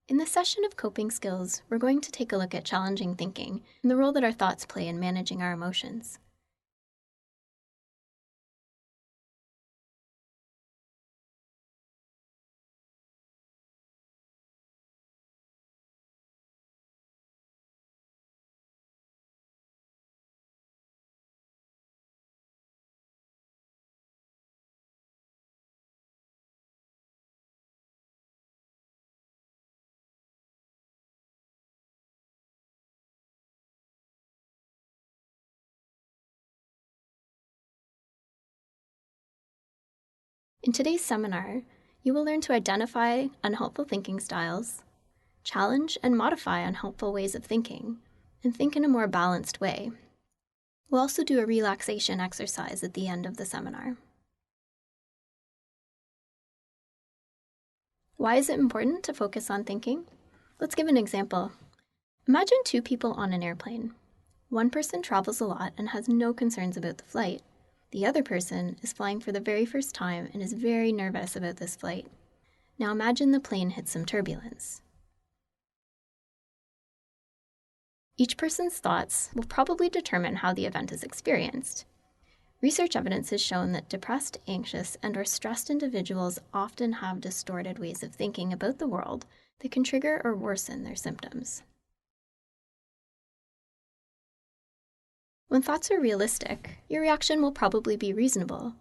In this session of coping skills, we're going to take a look at challenging thinking and the role that our thoughts play in managing our emotions. In today's seminar, you will learn to identify unhelpful thinking styles, challenge and modify unhelpful ways of thinking, and think in a more balanced way. We'll also do a relaxation exercise at the end of the seminar. Why is it important to focus on thinking? Let's give an example. Imagine two people on an airplane. One person travels a lot and has no concerns about the flight. The other person is flying for the very first time and is very nervous about this flight. Now imagine the plane hits some turbulence. Each person's thoughts will probably determine how the event is experienced. Research evidence has shown that depressed, anxious, and/or stressed individuals often have distorted ways of thinking about the world that can trigger or worsen their symptoms. When thoughts are realistic, your reaction will probably be reasonable.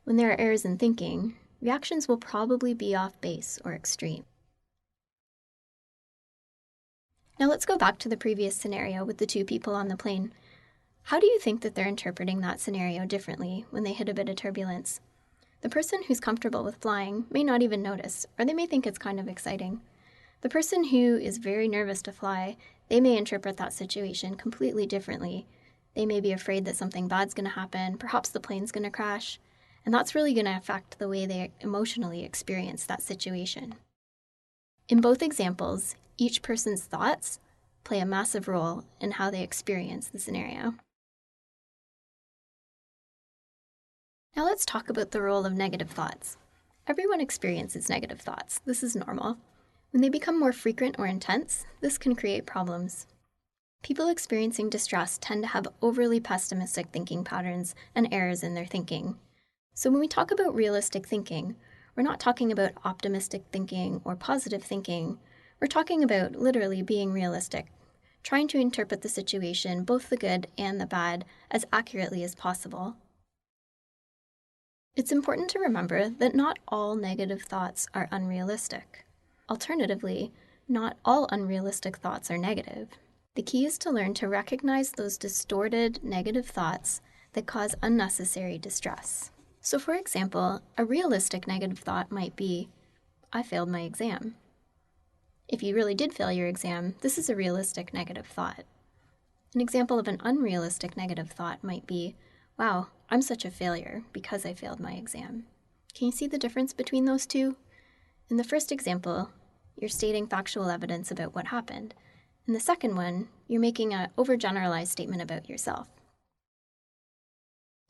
When there are errors in thinking, reactions will probably be off base or extreme. Now let's go back to the previous scenario with the two people on the plane. How do you think that they're interpreting that scenario differently when they hit a bit of turbulence? The person who's comfortable with flying may not even notice, or they may think it's kind of exciting. The person who is very nervous to fly, they may interpret that situation completely differently. They may be afraid that something bad's going to happen, perhaps the plane's going to crash, and that's really going to affect the way they emotionally experience that situation. In both examples, each person's thoughts play a massive role in how they experience the scenario. Now let's talk about the role of negative thoughts. Everyone experiences negative thoughts. This is normal. When they become more frequent or intense, this can create problems. People experiencing distress tend to have overly pessimistic thinking patterns and errors in their thinking. So when we talk about realistic thinking, we're not talking about optimistic thinking or positive thinking. We're talking about literally being realistic, trying to interpret the situation, both the good and the bad, as accurately as possible. It's important to remember that not all negative thoughts are unrealistic. Alternatively, not all unrealistic thoughts are negative. The key is to learn to recognize those distorted negative thoughts that cause unnecessary distress. So for example, a realistic negative thought might be, I failed my exam. If you really did fail your exam, this is a realistic negative thought. An example of an unrealistic negative thought might be, wow, I'm such a failure because I failed my exam. Can you see the difference between those two? In the first example, you're stating factual evidence about what happened. In the second one, you're making an overgeneralized statement about yourself.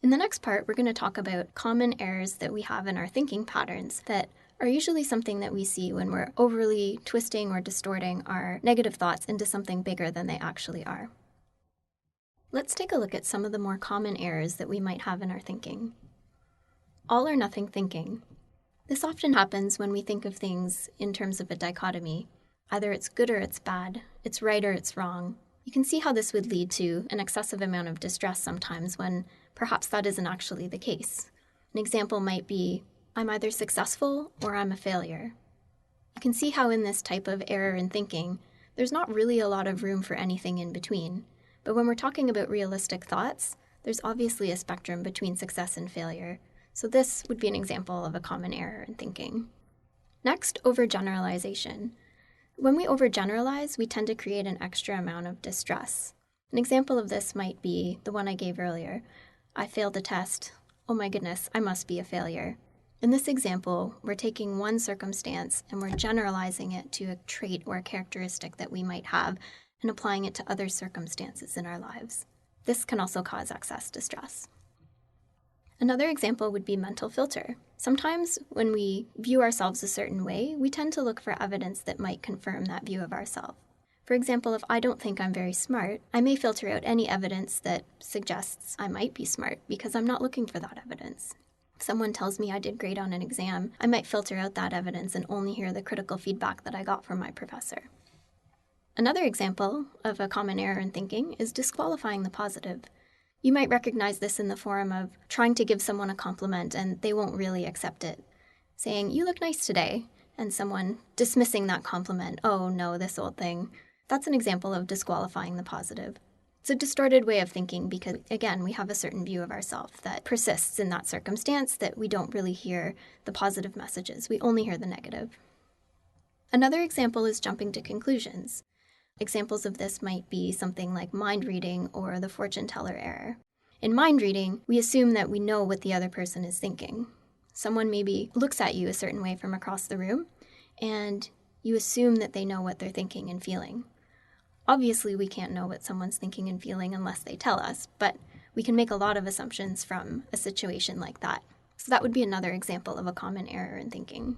In the next part, we're going to talk about common errors that we have in our thinking patterns that are usually something that we see when we're overly twisting or distorting our negative thoughts into something bigger than they actually are. Let's take a look at some of the more common errors that we might have in our thinking. All or nothing thinking. This often happens when we think of things in terms of a dichotomy. Either it's good or it's bad, it's right or it's wrong. You can see how this would lead to an excessive amount of distress sometimes when perhaps that isn't actually the case. An example might be, I'm either successful or I'm a failure. You can see how in this type of error in thinking, there's not really a lot of room for anything in between. But when we're talking about realistic thoughts, there's obviously a spectrum between success and failure. So this would be an example of a common error in thinking. Next, overgeneralization. When we overgeneralize, we tend to create an extra amount of distress. An example of this might be the one I gave earlier. I failed a test. Oh my goodness, I must be a failure. In this example, we're taking one circumstance and we're generalizing it to a trait or a characteristic that we might have and applying it to other circumstances in our lives. This can also cause excess distress. Another example would be mental filter. Sometimes when we view ourselves a certain way, we tend to look for evidence that might confirm that view of ourselves. For example, if I don't think I'm very smart, I may filter out any evidence that suggests I might be smart because I'm not looking for that evidence. If someone tells me I did great on an exam, I might filter out that evidence and only hear the critical feedback that I got from my professor. Another example of a common error in thinking is disqualifying the positive. You might recognize this in the form of trying to give someone a compliment and they won't really accept it. Saying, "You look nice today," and someone dismissing that compliment, "Oh no, this old thing." That's an example of disqualifying the positive. It's a distorted way of thinking because, again, we have a certain view of ourselves that persists in that circumstance, that we don't really hear the positive messages. We only hear the negative. Another example is jumping to conclusions. Examples of this might be something like mind reading or the fortune teller error. In mind reading, we assume that we know what the other person is thinking. Someone maybe looks at you a certain way from across the room, and you assume that they know what they're thinking and feeling. Obviously, we can't know what someone's thinking and feeling unless they tell us, but we can make a lot of assumptions from a situation like that. So that would be another example of a common error in thinking.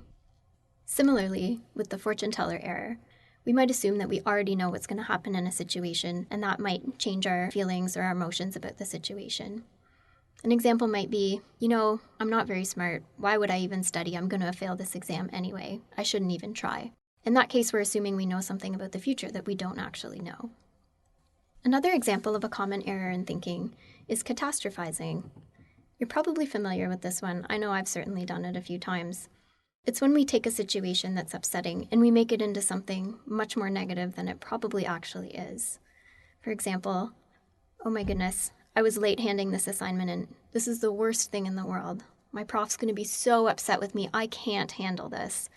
Similarly, with the fortune teller error, we might assume that we already know what's going to happen in a situation, and that might change our feelings or our emotions about the situation. An example might be, I'm not very smart. Why would I even study? I'm going to fail this exam anyway. I shouldn't even try. In that case, we're assuming we know something about the future that we don't actually know. Another example of a common error in thinking is catastrophizing. You're probably familiar with this one. I know I've certainly done it a few times. It's when we take a situation that's upsetting and we make it into something much more negative than it probably actually is. For example, "Oh my goodness, I was late handing this assignment in. This is the worst thing in the world. My prof's going to be so upset with me. I can't handle this."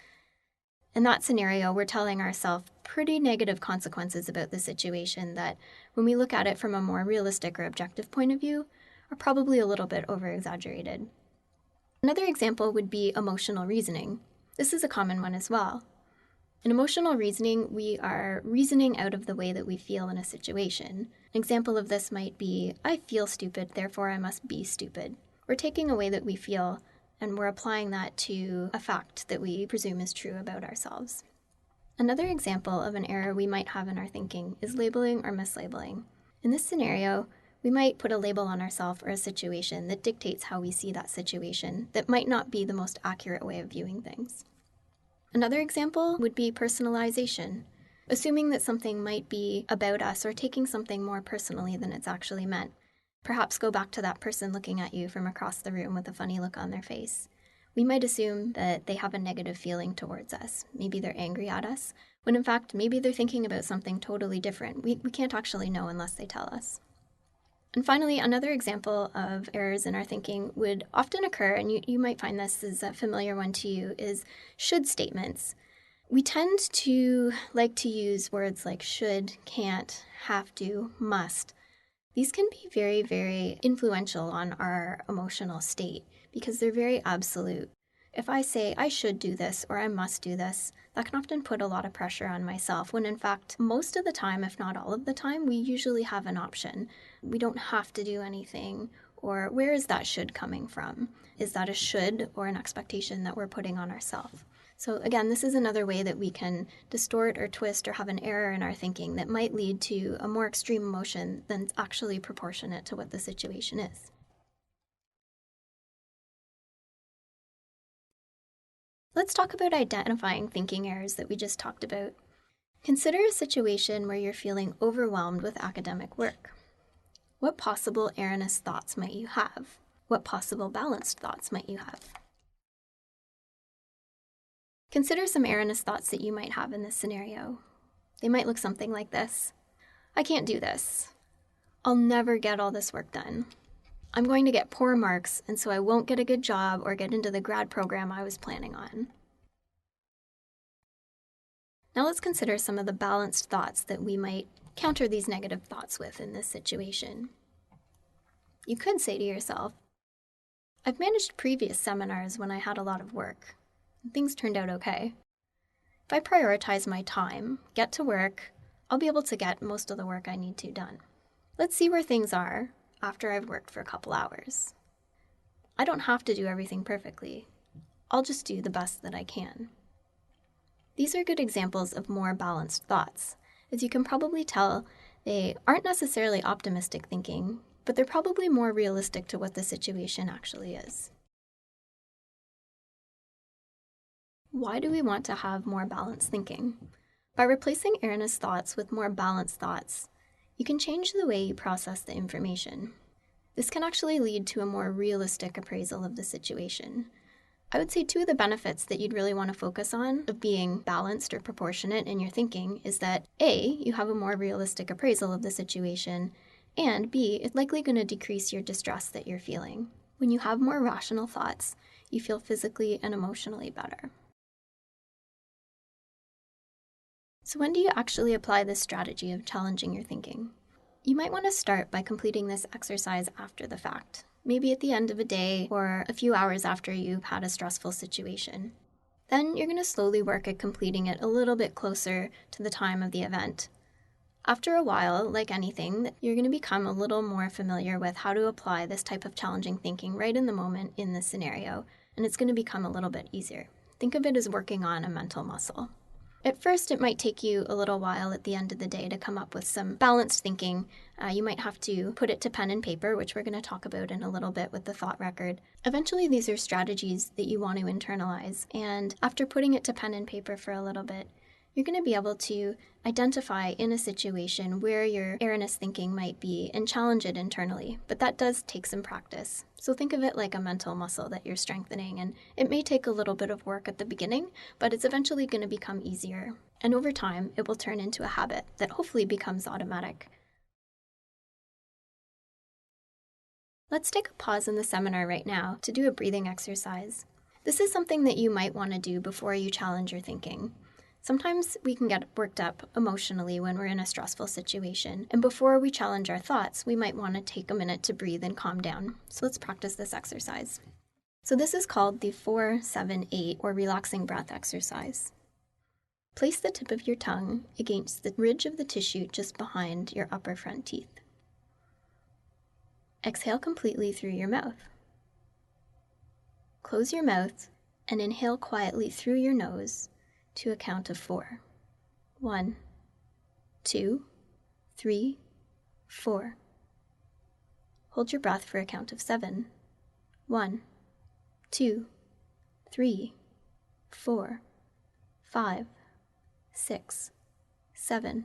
In that scenario, we're telling ourselves pretty negative consequences about the situation that, when we look at it from a more realistic or objective point of view, are probably a little bit over-exaggerated. Another example would be emotional reasoning. This is a common one as well. In emotional reasoning, we are reasoning out of the way that we feel in a situation. An example of this might be, "I feel stupid, therefore I must be stupid." We're taking a way that we feel and we're applying that to a fact that we presume is true about ourselves. Another example of an error we might have in our thinking is labeling or mislabeling. In this scenario, we might put a label on ourselves or a situation that dictates how we see that situation that might not be the most accurate way of viewing things. Another example would be personalization, assuming that something might be about us or taking something more personally than it's actually meant. Perhaps go back to that person looking at you from across the room with a funny look on their face. We might assume that they have a negative feeling towards us. Maybe they're angry at us, when in fact, maybe they're thinking about something totally different. We can't actually know unless they tell us. And finally, another example of errors in our thinking would often occur, and you might find this is a familiar one to you, is should statements. We tend to like to use words like should, can't, have to, must. These can be very, very influential on our emotional state because they're very absolute. If I say I should do this or I must do this, that can often put a lot of pressure on myself when in fact, most of the time, if not all of the time, we usually have an option. We don't have to do anything. Or where is that should coming from? Is that a should or an expectation that we're putting on ourselves? So again, this is another way that we can distort or twist or have an error in our thinking that might lead to a more extreme emotion than actually proportionate to what the situation is. Let's talk about identifying thinking errors that we just talked about. Consider a situation where you're feeling overwhelmed with academic work. What possible erroneous thoughts might you have? What possible balanced thoughts might you have? Consider some erroneous thoughts that you might have in this scenario. They might look something like this. I can't do this. I'll never get all this work done. I'm going to get poor marks, and so I won't get a good job or get into the grad program I was planning on. Now let's consider some of the balanced thoughts that we might counter these negative thoughts with in this situation. You could say to yourself, I've managed previous seminars when I had a lot of work. Things turned out okay. If I prioritize my time, get to work, I'll be able to get most of the work I need to done. Let's see where things are after I've worked for a couple hours. I don't have to do everything perfectly. I'll just do the best that I can. These are good examples of more balanced thoughts. As you can probably tell, they aren't necessarily optimistic thinking, but they're probably more realistic to what the situation actually is. Why do we want to have more balanced thinking? By replacing erroneous thoughts with more balanced thoughts, you can change the way you process the information. This can actually lead to a more realistic appraisal of the situation. I would say two of the benefits that you'd really want to focus on of being balanced or proportionate in your thinking is that A, you have a more realistic appraisal of the situation, and B, it's likely going to decrease your distress that you're feeling. When you have more rational thoughts, you feel physically and emotionally better. So when do you actually apply this strategy of challenging your thinking? You might want to start by completing this exercise after the fact, maybe at the end of a day or a few hours after you've had a stressful situation. Then you're going to slowly work at completing it a little bit closer to the time of the event. After a while, like anything, you're going to become a little more familiar with how to apply this type of challenging thinking right in the moment in this scenario, and it's going to become a little bit easier. Think of it as working on a mental muscle. At first, it might take you a little while at the end of the day to come up with some balanced thinking. You might have to put it to pen and paper, which we're going to talk about in a little bit with the thought record. Eventually, these are strategies that you want to internalize, and after putting it to pen and paper for a little bit, you're going to be able to identify in a situation where your erroneous thinking might be and challenge it internally. But that does take some practice. So think of it like a mental muscle that you're strengthening, and it may take a little bit of work at the beginning, but it's eventually going to become easier. And over time, it will turn into a habit that hopefully becomes automatic. Let's take a pause in the seminar right now to do a breathing exercise. This is something that you might want to do before you challenge your thinking. Sometimes we can get worked up emotionally when we're in a stressful situation, and before we challenge our thoughts, we might want to take a minute to breathe and calm down. So let's practice this exercise. So this is called the 4-7-8 or relaxing breath exercise. Place the tip of your tongue against the ridge of the tissue just behind your upper front teeth. Exhale completely through your mouth. Close your mouth and inhale quietly through your nose to a count of 4. 1, 2, 3, 4. Hold your breath for a count of 7. 1, 2, 3, 4, 5, 6, 7.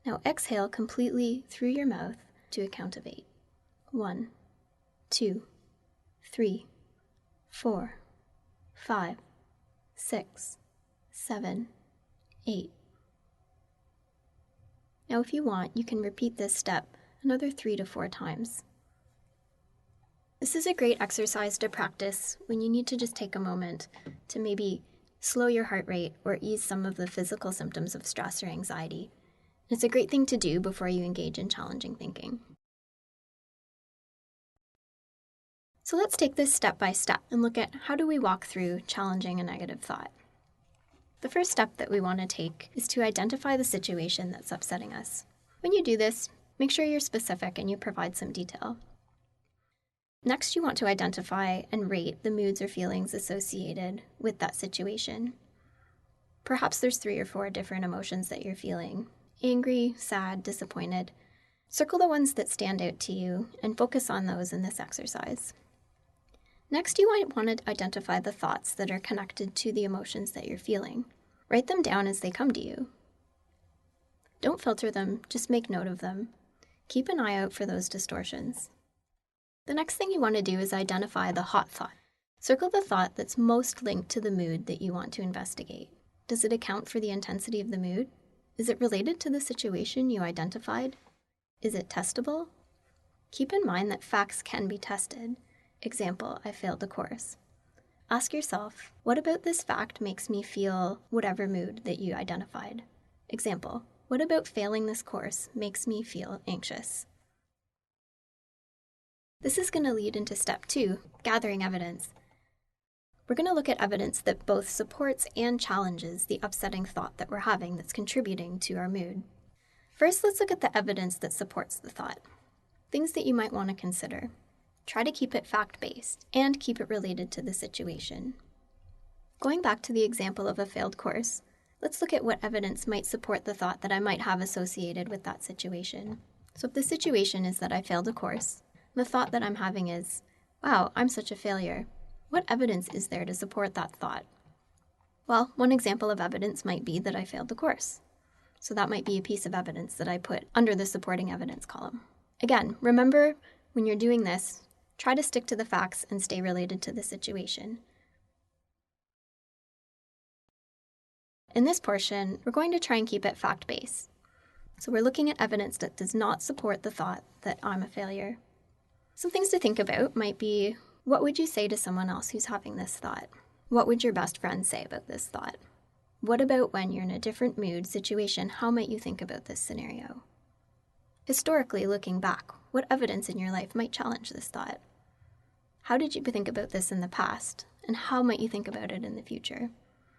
Now exhale completely through your mouth to a count of 8. 1, 2, 3, 4, 5, 6, 7, 8. Now if you want, you can repeat this step another 3 to 4 times. This is a great exercise to practice when you need to just take a moment to maybe slow your heart rate or ease some of the physical symptoms of stress or anxiety. It's a great thing to do before you engage in challenging thinking. So let's take this step by step and look at how do we walk through challenging a negative thought. The first step that we want to take is to identify the situation that's upsetting us. When you do this, make sure you're specific and you provide some detail. Next, you want to identify and rate the moods or feelings associated with that situation. Perhaps there's 3 or 4 different emotions that you're feeling: angry, sad, disappointed. Circle the ones that stand out to you and focus on those in this exercise. Next, you might want to identify the thoughts that are connected to the emotions that you're feeling. Write them down as they come to you. Don't filter them, just make note of them. Keep an eye out for those distortions. The next thing you want to do is identify the hot thought. Circle the thought that's most linked to the mood that you want to investigate. Does it account for the intensity of the mood? Is it related to the situation you identified? Is it testable? Keep in mind that facts can be tested. Example, I failed the course. Ask yourself, what about this fact makes me feel whatever mood that you identified? Example, what about failing this course makes me feel anxious? This is going to lead into step 2, gathering evidence. We're going to look at evidence that both supports and challenges the upsetting thought that we're having that's contributing to our mood. First, let's look at the evidence that supports the thought. Things that you might want to consider. Try to keep it fact-based and keep it related to the situation. Going back to the example of a failed course, let's look at what evidence might support the thought that I might have associated with that situation. So if the situation is that I failed a course, the thought that I'm having is, wow, I'm such a failure. What evidence is there to support that thought? Well, one example of evidence might be that I failed the course. So that might be a piece of evidence that I put under the supporting evidence column. Again, remember, when you're doing this, try to stick to the facts and stay related to the situation. In this portion, we're going to try and keep it fact-based. So we're looking at evidence that does not support the thought that I'm a failure. Some things to think about might be, what would you say to someone else who's having this thought? What would your best friend say about this thought? What about when you're in a different mood, situation, how might you think about this scenario? Historically, looking back, what evidence in your life might challenge this thought? How did you think about this in the past, and how might you think about it in the future?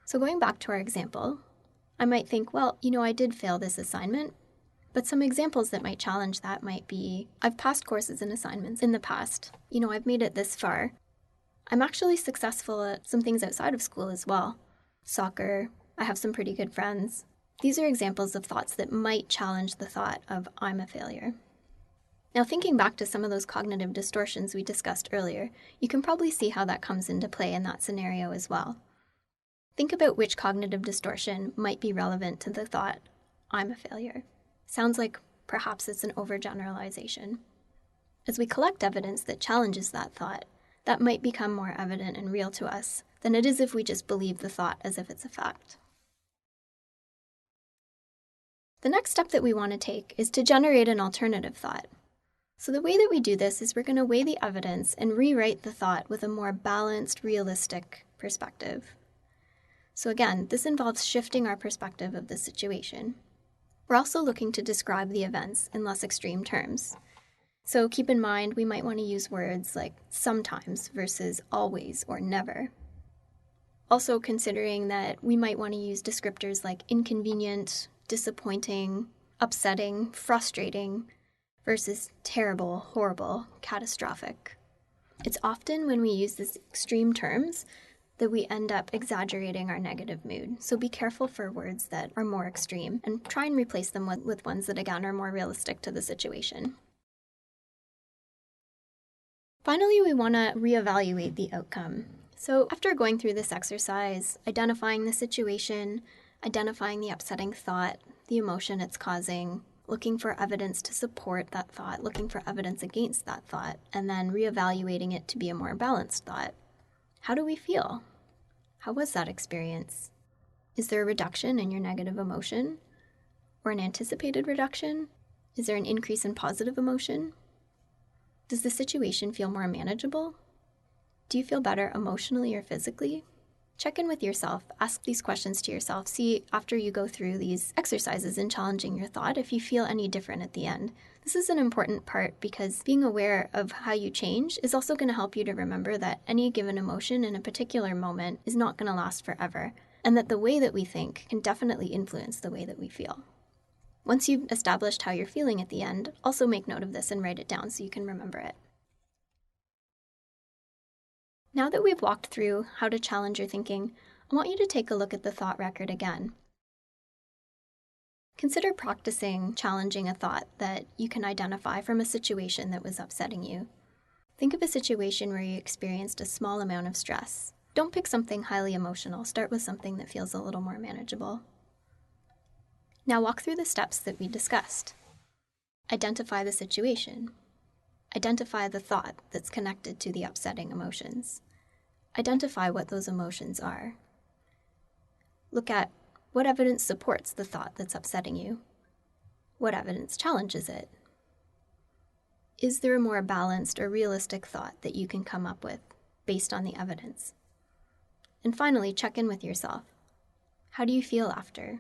So going back to our example, I might think, well, I did fail this assignment, but some examples that might challenge that might be, I've passed courses and assignments in the past. I've made it this far. I'm actually successful at some things outside of school as well. Soccer, I have some pretty good friends. These are examples of thoughts that might challenge the thought of I'm a failure. Now, thinking back to some of those cognitive distortions we discussed earlier, you can probably see how that comes into play in that scenario as well. Think about which cognitive distortion might be relevant to the thought, I'm a failure. Sounds like perhaps it's an overgeneralization. As we collect evidence that challenges that thought, that might become more evident and real to us than it is if we just believe the thought as if it's a fact. The next step that we want to take is to generate an alternative thought. So the way that we do this is we're going to weigh the evidence and rewrite the thought with a more balanced, realistic perspective. So again, this involves shifting our perspective of the situation. We're also looking to describe the events in less extreme terms. So keep in mind, we might want to use words like sometimes versus always or never. Also considering that we might want to use descriptors like inconvenient, disappointing, upsetting, frustrating, versus terrible, horrible, catastrophic. It's often when we use these extreme terms that we end up exaggerating our negative mood. So be careful for words that are more extreme and try and replace them with ones that, again, are more realistic to the situation. Finally, we want to reevaluate the outcome. So after going through this exercise, identifying the situation, identifying the upsetting thought, the emotion it's causing, looking for evidence to support that thought, looking for evidence against that thought, and then reevaluating it to be a more balanced thought. How do we feel? How was that experience? Is there a reduction in your negative emotion? Or an anticipated reduction? Is there an increase in positive emotion? Does the situation feel more manageable? Do you feel better emotionally or physically? Check in with yourself, ask these questions to yourself, see after you go through these exercises in challenging your thought if you feel any different at the end. This is an important part because being aware of how you change is also going to help you to remember that any given emotion in a particular moment is not going to last forever, and that the way that we think can definitely influence the way that we feel. Once you've established how you're feeling at the end, also make note of this and write it down so you can remember it. Now that we've walked through how to challenge your thinking, I want you to take a look at the thought record again. Consider practicing challenging a thought that you can identify from a situation that was upsetting you. Think of a situation where you experienced a small amount of stress. Don't pick something highly emotional. Start with something that feels a little more manageable. Now walk through the steps that we discussed. Identify the situation. Identify the thought that's connected to the upsetting emotions. Identify what those emotions are. Look at what evidence supports the thought that's upsetting you. What evidence challenges it? Is there a more balanced or realistic thought that you can come up with based on the evidence? And finally, check in with yourself. How do you feel after?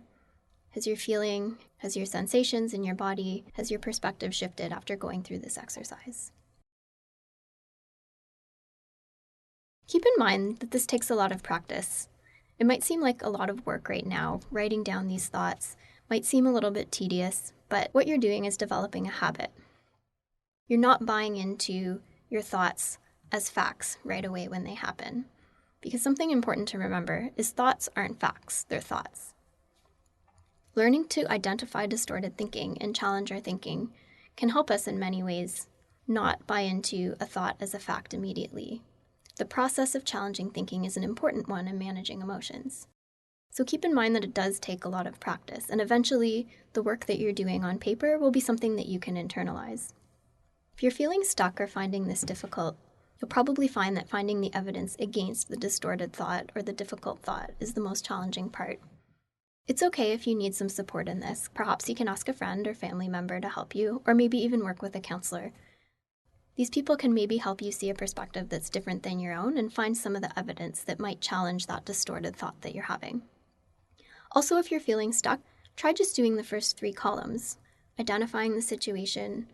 Has your sensations in your body, has your perspective shifted after going through this exercise? Keep in mind that this takes a lot of practice. It might seem like a lot of work right now. Writing down these thoughts might seem a little bit tedious, but what you're doing is developing a habit. You're not buying into your thoughts as facts right away when they happen. Because something important to remember is thoughts aren't facts, they're thoughts. Learning to identify distorted thinking and challenge our thinking can help us in many ways not buy into a thought as a fact immediately. The process of challenging thinking is an important one in managing emotions. So keep in mind that it does take a lot of practice, and eventually the work that you're doing on paper will be something that you can internalize. If you're feeling stuck or finding this difficult, you'll probably find that finding the evidence against the distorted thought or the difficult thought is the most challenging part. It's okay if you need some support in this. Perhaps you can ask a friend or family member to help you, or maybe even work with a counselor. These people can maybe help you see a perspective that's different than your own and find some of the evidence that might challenge that distorted thought that you're having. Also, if you're feeling stuck, try just doing the first 3 columns, identifying the situation,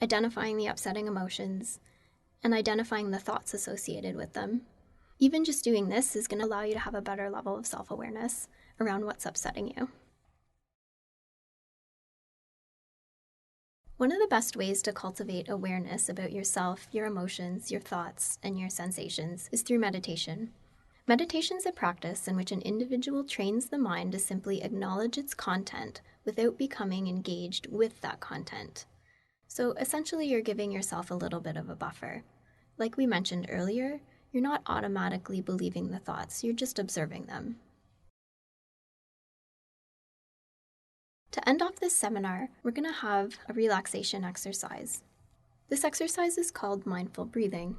identifying the upsetting emotions, and identifying the thoughts associated with them. Even just doing this is going to allow you to have a better level of self-awareness around what's upsetting you. One of the best ways to cultivate awareness about yourself, your emotions, your thoughts, and your sensations is through meditation. Meditation is a practice in which an individual trains the mind to simply acknowledge its content without becoming engaged with that content. So essentially, you're giving yourself a little bit of a buffer. Like we mentioned earlier, you're not automatically believing the thoughts, you're just observing them. To end off this seminar, we're going to have a relaxation exercise. This exercise is called mindful breathing.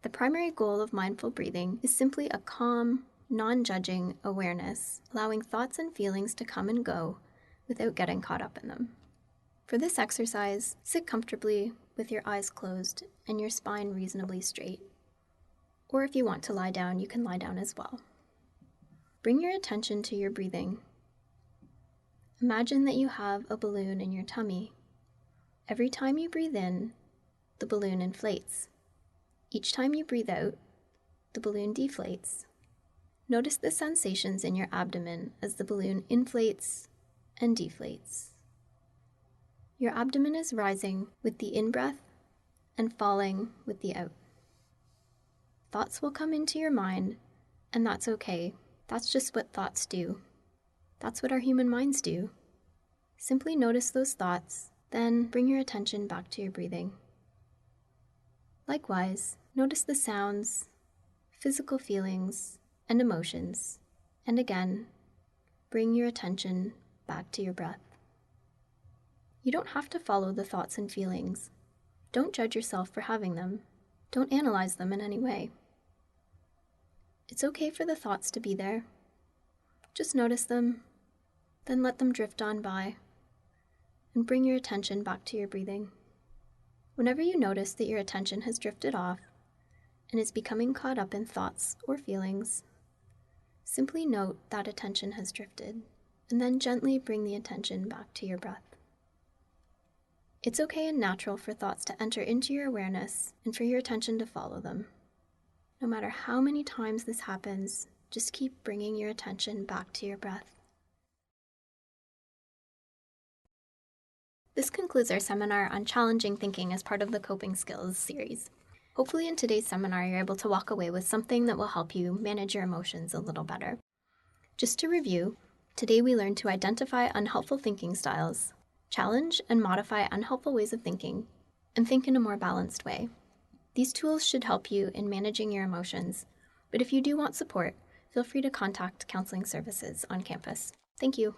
The primary goal of mindful breathing is simply a calm, non-judging awareness, allowing thoughts and feelings to come and go without getting caught up in them. For this exercise, sit comfortably with your eyes closed and your spine reasonably straight. Or if you want to lie down, you can lie down as well. Bring your attention to your breathing. Imagine that you have a balloon in your tummy. Every time you breathe in, the balloon inflates. Each time you breathe out, the balloon deflates. Notice the sensations in your abdomen as the balloon inflates and deflates. Your abdomen is rising with the in-breath and falling with the out. Thoughts will come into your mind, and that's okay. That's just what thoughts do. That's what our human minds do. Simply notice those thoughts, then bring your attention back to your breathing. Likewise, notice the sounds, physical feelings, and emotions, and again, bring your attention back to your breath. You don't have to follow the thoughts and feelings. Don't judge yourself for having them. Don't analyze them in any way. It's okay for the thoughts to be there. Just notice them, then let them drift on by, and bring your attention back to your breathing. Whenever you notice that your attention has drifted off and is becoming caught up in thoughts or feelings, simply note that attention has drifted, and then gently bring the attention back to your breath. It's okay and natural for thoughts to enter into your awareness and for your attention to follow them. No matter how many times this happens, just keep bringing your attention back to your breath. This concludes our seminar on challenging thinking as part of the Coping Skills series. Hopefully in today's seminar, you're able to walk away with something that will help you manage your emotions a little better. Just to review, today we learned to identify unhelpful thinking styles, challenge and modify unhelpful ways of thinking, and think in a more balanced way. These tools should help you in managing your emotions, but if you do want support, feel free to contact counseling services on campus. Thank you.